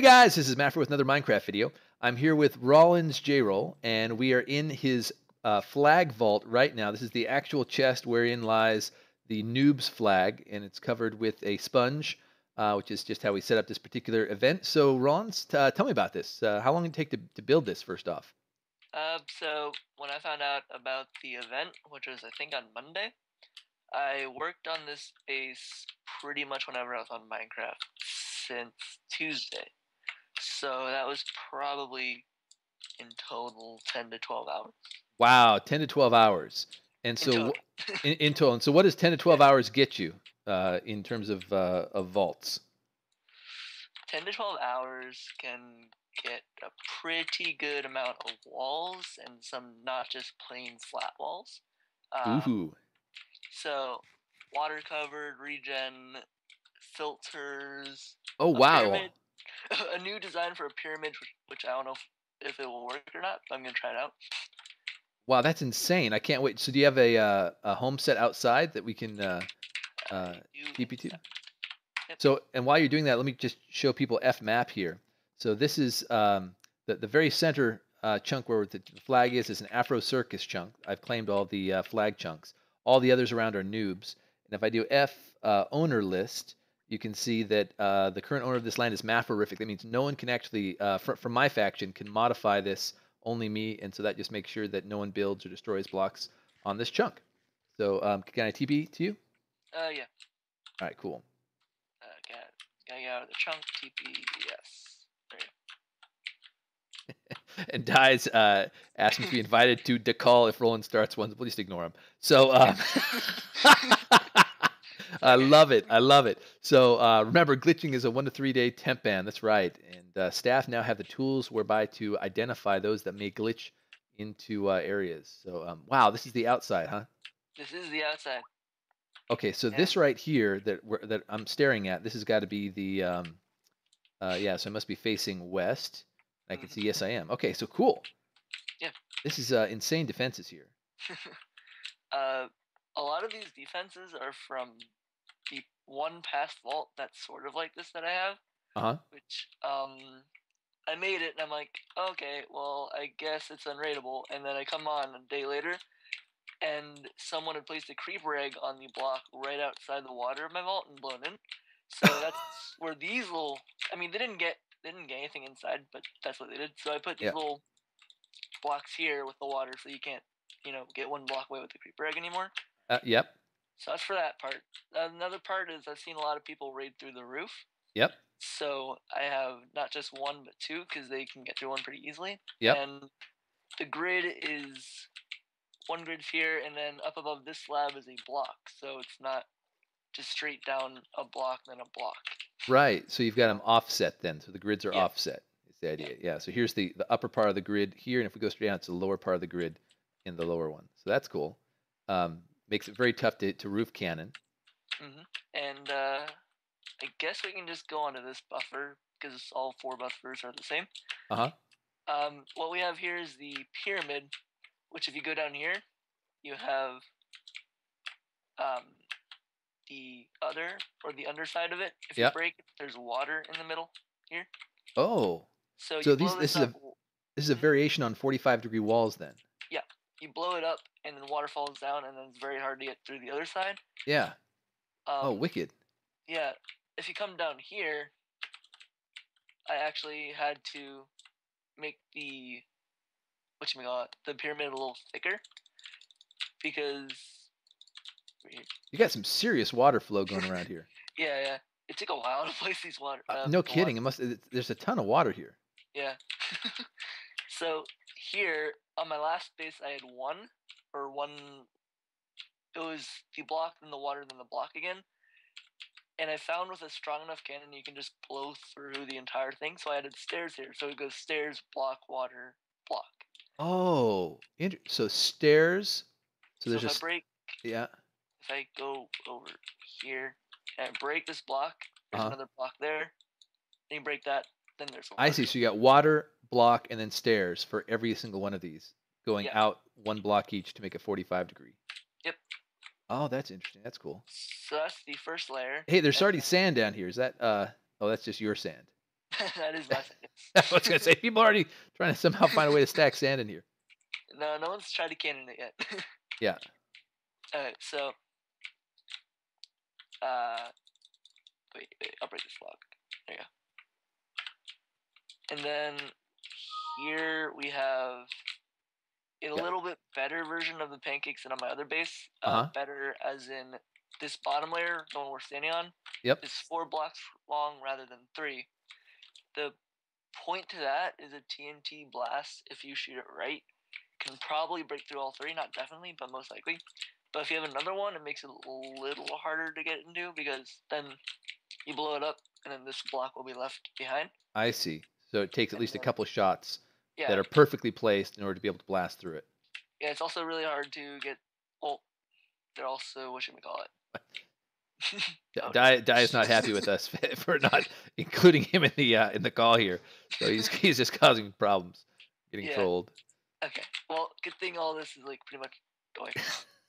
guys, this is Matt with another Minecraft video. I'm here with Rollins J-Roll, and we are in his flag vault right now. This is the actual chest wherein lies the Newbs flag, and it's covered with a sponge, which is just how we set up this particular event. So, Rollins, tell me about this. How long did it take to build this, first off? So when I found out about the event, which was I think on Monday, I worked on this base pretty much whenever I was on Minecraft since Tuesday. So that was probably in total 10 to 12 hours. Wow, 10 to 12 hours. And In total. in total. And so what does 10 to 12 hours get you in terms of vaults? 10 to 12 hours can get a pretty good amount of walls and some not just plain flat walls. Ooh. So water covered, regen, filters, Oh, a wow. pyramid, a new design for a pyramid, which I don't know if it will work or not, but I'm gonna try it out. Wow, that's insane. I can't wait. So do you have a home set outside that we can TP to? Yep. So, and while you're doing that, let me just show people F map here. So this is the very center chunk where the flag is an Afro Circus chunk. I've claimed all the flag chunks. All the others around are noobs. And if I do F owner list, you can see that the current owner of this land is Mafferific. That means no one can actually, from my faction, can modify this, only me. And so that just makes sure that no one builds or destroys blocks on this chunk. So can I TP to you? Yeah. All right, cool. Gotta get out of the chunk, TP, yes. There you And Dies asked me to be invited to the call if Roland starts one. Please ignore him. So I love it. I love it. So remember, glitching is a 1 to 3 day temp ban. That's right. And staff now have the tools whereby to identify those that may glitch into areas. So wow, this is the outside, huh? This is the outside. Okay, so this right here that I'm staring at, this has got to be the yeah. So I must be facing west. I can see. Yes, I am. Okay, so cool. Yeah. This is insane defenses here. A lot of these defenses are from the one past vault that's sort of like this that I have. Which I made it and I'm like, okay, well I guess it's unraidable. And then I come on a day later, and someone had placed a creeper egg on the block right outside the water of my vault and blown in. So that's where these little, I mean, they didn't get anything inside, but that's what they did. So I put these little blocks here with the water, so you can't, get one block away with the creeper egg anymore. Yep. So that's for that part. Another part is I've seen a lot of people raid through the roof. Yep. So I have not just one, but two, because they can get through one pretty easily. Yep. And the grid is one grid here, and then up above this slab is a block. So it's not just straight down a block, then a block. Right. So you've got them offset then. So the grids are offset. Is the idea. Yeah. So here's the upper part of the grid here, and if we go straight down, it's the lower part of the grid in the lower one. So that's cool. Makes it very tough to roof cannon. And I guess we can just go onto this buffer because all 4 buffers are the same. What we have here is the pyramid, which if you go down here, you have the other or the underside of it. If you break it, there's water in the middle here. Oh. So this is a variation on 45-degree walls then. Yeah. You blow it up and then water falls down and then it's very hard to get through the other side. Yeah. Oh, wicked. Yeah. If you come down here, I actually had to make the pyramid a little thicker because you got some serious water flow going around here. Yeah. It took a while to place these water. No kidding. There's a ton of water here. Yeah. So here on my last base, I had one. It was the block, then the water, then the block again. And I found with a strong enough cannon, you can just blow through the entire thing. So I added stairs here. So it goes stairs, block, water, block. Oh, so stairs. So there's if I break. Yeah. If I go over here and I break this block, there's another block there. Then you break that, then there's water. I see. So you got water, block, and then stairs for every single one of these, going out 1 block each to make a 45-degree. Yep. Oh, that's interesting. That's cool. So that's the first layer. Hey, there's already sand down here. Is that oh, that's just your sand. That is my second. I was gonna say people are already trying to somehow find a way to stack sand in here. No, no one's tried to cannon it yet. Yeah. Alright, so wait, I'll break this block. There you go. And then here we have a little bit better version of the pancakes than on my other base. Better as in this bottom layer, the one we're standing on, is 4 blocks long rather than 3. The point to that is a TNT blast, if you shoot it right, can probably break through all 3. Not definitely, but most likely. But if you have another one, it makes it a little harder to get into, because then you blow it up, and then this block will be left behind. I see. So it takes at least a couple shots that are perfectly placed in order to be able to blast through it. Yeah, it's also really hard to get. Well, they're also, what should we call it? Die is not happy with us for not including him in the call here. So he's just causing problems, getting trolled. Okay. Well, good thing all this is like pretty much going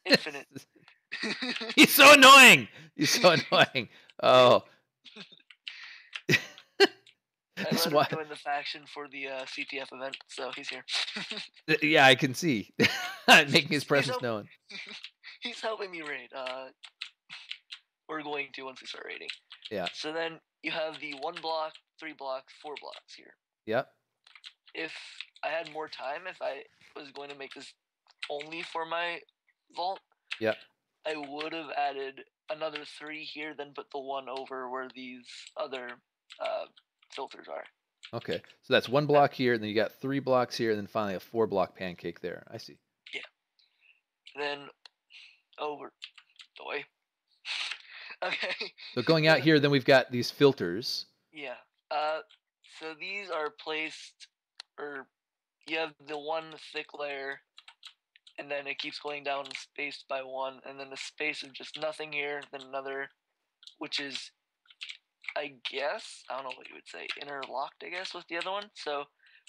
infinite. He's so annoying. He's so annoying. Oh. I let him join the faction for the CTF event, so he's here. Yeah, I can see. Making his presence known. He's helping me raid. We're going to once we start raiding. Yeah. So then you have the 1 block, 3 blocks, 4 blocks here. Yep. If I had more time, if I was going to make this only for my vault, yep, I would have added another 3 here, then put the 1 over where these other filters are. Okay, so that's 1 block here, and then you got 3 blocks here, and then finally a 4 block pancake there. I see. Yeah. Then over the way. Okay. So going out here, then we've got these filters. Yeah. So these are placed, or you have the 1 thick layer, and then it keeps going down spaced by 1, and then a space of just nothing here, then another, which is, I guess, I don't know what you would say, interlocked, I guess, with the other one. So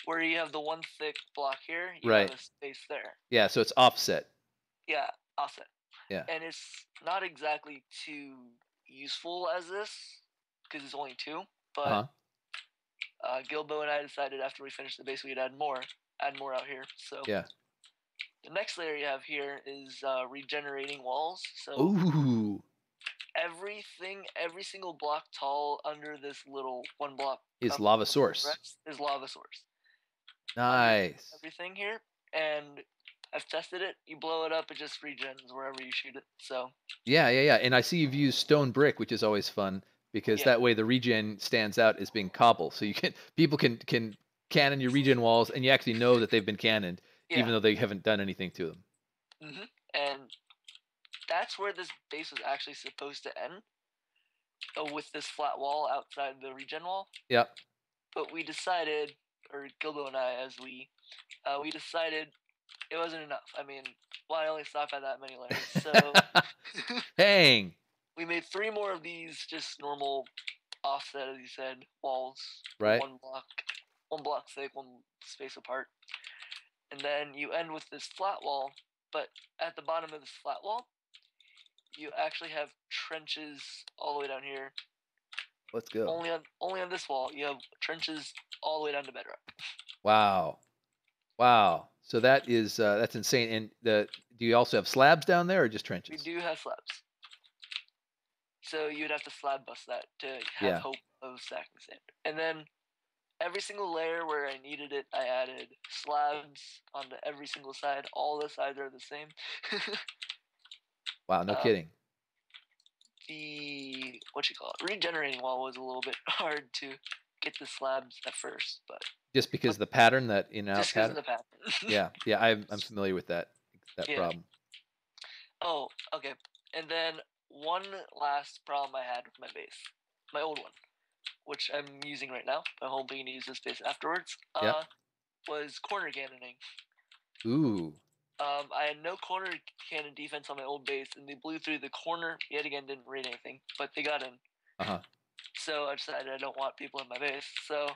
where you have the 1 thick block here, you have a space there. Yeah, so it's offset. Yeah, offset. Yeah. And it's not exactly too useful as this, because it's only 2, but Gilbo and I decided after we finished the base we'd add more out here. So yeah. The next layer you have here is regenerating walls. So ooh, every single block tall under this little 1 block is lava source. Is lava source. Nice. Everything here, and I've tested it. You blow it up, it just regens wherever you shoot it. So yeah. And I see you've used stone brick, which is always fun because that way the regen stands out as being cobble. So people can cannon your regen walls, and you actually know that they've been cannoned, even though they haven't done anything to them. And that's where this base was actually supposed to end, with this flat wall outside the regen wall. Yep. But we decided, or Gilbo and I, as we decided it wasn't enough. I mean, why only stop at that many layers? So Dang. We made 3 more of these, just normal offset, as you said, walls. Right. 1 block thick, 1 space apart. And then you end with this flat wall, but at the bottom of this flat wall, you actually have trenches all the way down here. Let's go. Only on this wall, you have trenches all the way down to bedrock. Wow. So that is that's insane. And do you also have slabs down there, or just trenches? We do have slabs. So you'd have to slab bust that to have hope of stacking sand. And then every single layer where I needed it, I added slabs onto every single side. All the sides are the same. Wow, no kidding. The regenerating wall was a little bit hard to get the slabs at first, but just because the pattern, that in and out just pattern. Just because of the pattern. Yeah, I'm familiar with that problem. Oh, okay. And then one last problem I had with my base, my old one, which I'm using right now. I'm hoping to use this base afterwards. Was corner cannoning. Ooh. I had no corner cannon defense on my old base, and they blew through the corner. Yet again, didn't raid anything, but they got in. So I decided I don't want people in my base. So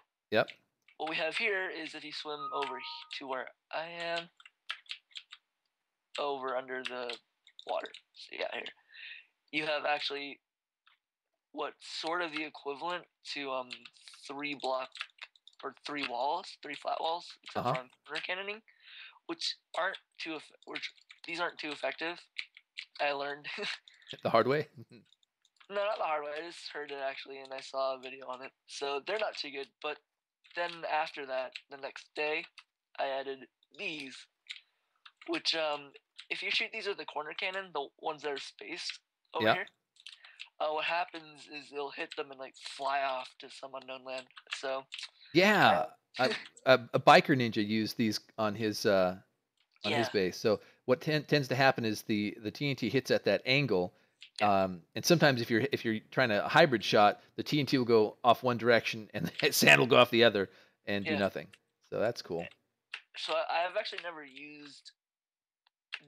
what we have here is if you swim over to where I am, over under the water. So yeah, here you have actually what's sort of the equivalent to 3 block or 3 walls, 3 flat walls, except for on corner cannoning, which aren't too these aren't too effective. I learned the hard way. No, not the hard way. I just heard it actually, and I saw a video on it. So they're not too good. But then after that, the next day, I added these, which if you shoot these with the corner cannon, the ones that are spaced over here, what happens is it'll hit them and like fly off to some unknown land. So yeah, a biker ninja used these on his base. So what tends to happen is the TNT hits at that angle. And sometimes if you're trying a hybrid shot, the TNT will go off one direction and the sand will go off the other and do nothing. So that's cool. So I've actually never used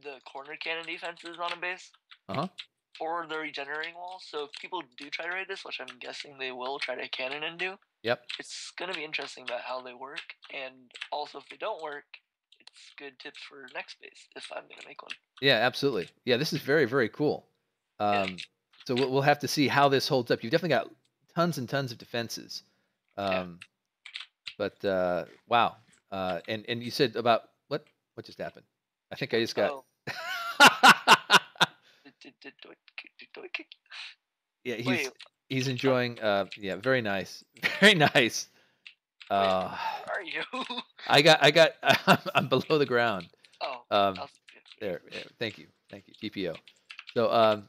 the corner cannon defenses on a base. Or the regenerating walls. So if people do try to raid this, which I'm guessing they will try to cannon and do, it's going to be interesting about how they work. And also if they don't work, it's good tips for next base if I'm going to make one. Yeah, absolutely. Yeah, this is very, very cool. So we'll have to see how this holds up. You've definitely got tons and tons of defenses. But wow. And you said about what just happened? I think I just got. Yeah, he's enjoying. Yeah, very nice, very nice. Where are you? I'm below the ground. Oh. There. Thank you, TPO. So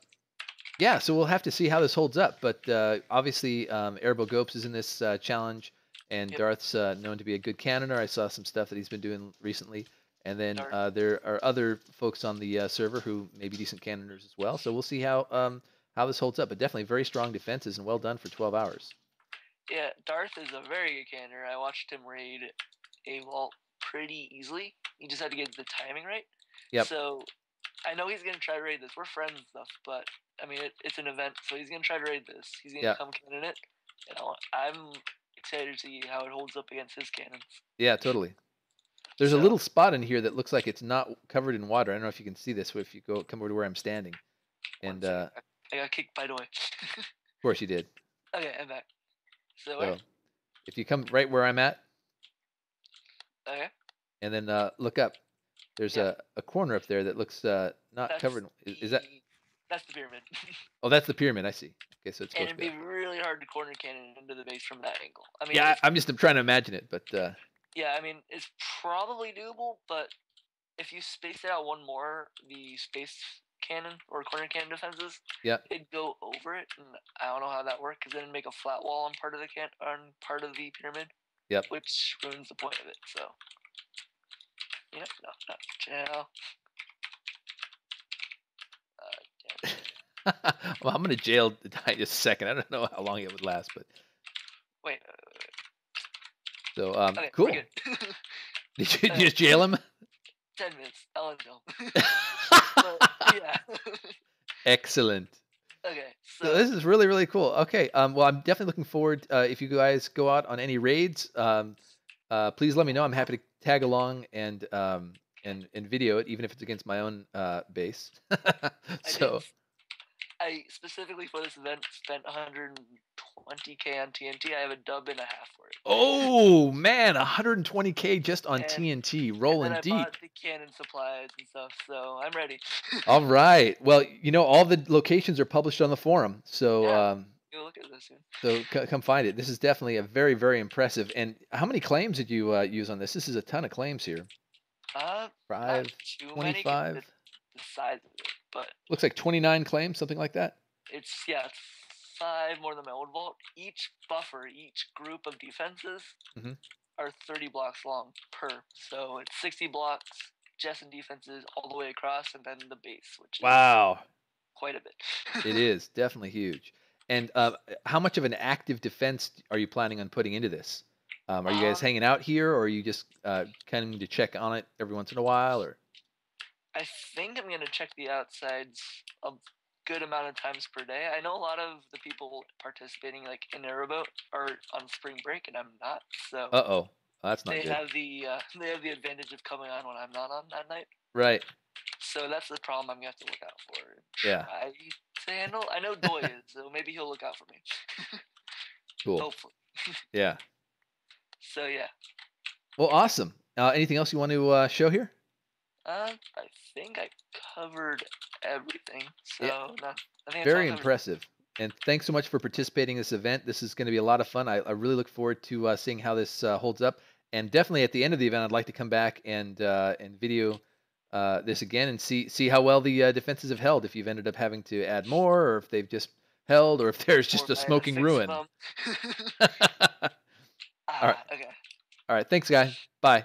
yeah, so we'll have to see how this holds up. But obviously, Erbo Gopes is in this challenge, and Darth's known to be a good cannoner. I saw some stuff that he's been doing recently. And then there are other folks on the server who may be decent cannoners as well. So we'll see how this holds up. But definitely very strong defenses and well done for 12 hours. Yeah, Darth is a very good cannoner. I watched him raid a vault pretty easily. He just had to get the timing right. So I know he's going to try to raid this. We're friends and stuff, but I mean, it's an event, so he's going to try to raid this. He's going to come cannon it. I'm excited to see how it holds up against his cannons. Yeah, totally. There's a little spot in here that looks like it's not covered in water. I don't know if you can see this, but if you come over to where I'm standing. And I got kicked, by the way. Of course you did. Okay, I'm back. So if you come right where I'm at. Okay. And then look up. There's a corner up there that looks not covered. Is that? That's the pyramid. Oh, that's the pyramid. I see. Okay, so it's. And it'd be really hard to corner cannon into the base from that angle. I mean. Yeah, I'm just trying to imagine it, but. Yeah, I mean, it's probably doable, but if you space it out one more, the space cannon or corner cannon defenses, it'd go over it, and I don't know how that works, because then it'd make a flat wall on part of the pyramid, which ruins the point of it. So, no, well, I'm gonna jail in just a second. I don't know how long it would last, but wait. So okay, cool. Did you just jail him? 10 minutes. I'll jail. Yeah. Excellent. Okay. So this is really, really cool. Okay. Well, I'm definitely looking forward. If you guys go out on any raids, please let me know. I'm happy to tag along and video it, even if it's against my own base. So. I specifically for this event spent 120K on TNT. I have a dub and a half for it. Oh man, 120K just on TNT, rolling deep. I bought the cannon supplies and stuff, so I'm ready. All right. Well, all the locations are published on the forum, so you'll look at this soon. So come find it. This is definitely a very, very impressive. And how many claims did you use on this? This is a ton of claims here. 5, 25. The size of it. But looks like 29 claims, something like that. It's 5 more than my old vault. Each buffer, each group of defenses are 30 blocks long per. So it's 60 blocks just in defenses all the way across, and then the base, which is quite a bit. It is definitely huge. And how much of an active defense are you planning on putting into this? Are you guys hanging out here, or are you just coming to check on it every once in a while, or? I think I'm going to check the outsides a good amount of times per day. I know a lot of the people participating like in Aeroboat are on spring break, and I'm not. So that's not good. They have the advantage of coming on when I'm not on that night. Right. So that's the problem I'm going to have to look out for. Yeah. Try the handle? I know Doy is, so maybe he'll look out for me. Cool. Hopefully. Yeah. So yeah. Well, awesome. Anything else you want to show here? I think I covered everything. So Yeah. no, I think Very impressive. And thanks so much for participating in this event. This is going to be a lot of fun. I really look forward to seeing how this holds up. And definitely at the end of the event, I'd like to come back and video this again and see how well the defenses have held. If you've ended up having to add more, or if they've just held, or if there's just a smoking ruin. All right. Okay. All right. Thanks, guy. Bye.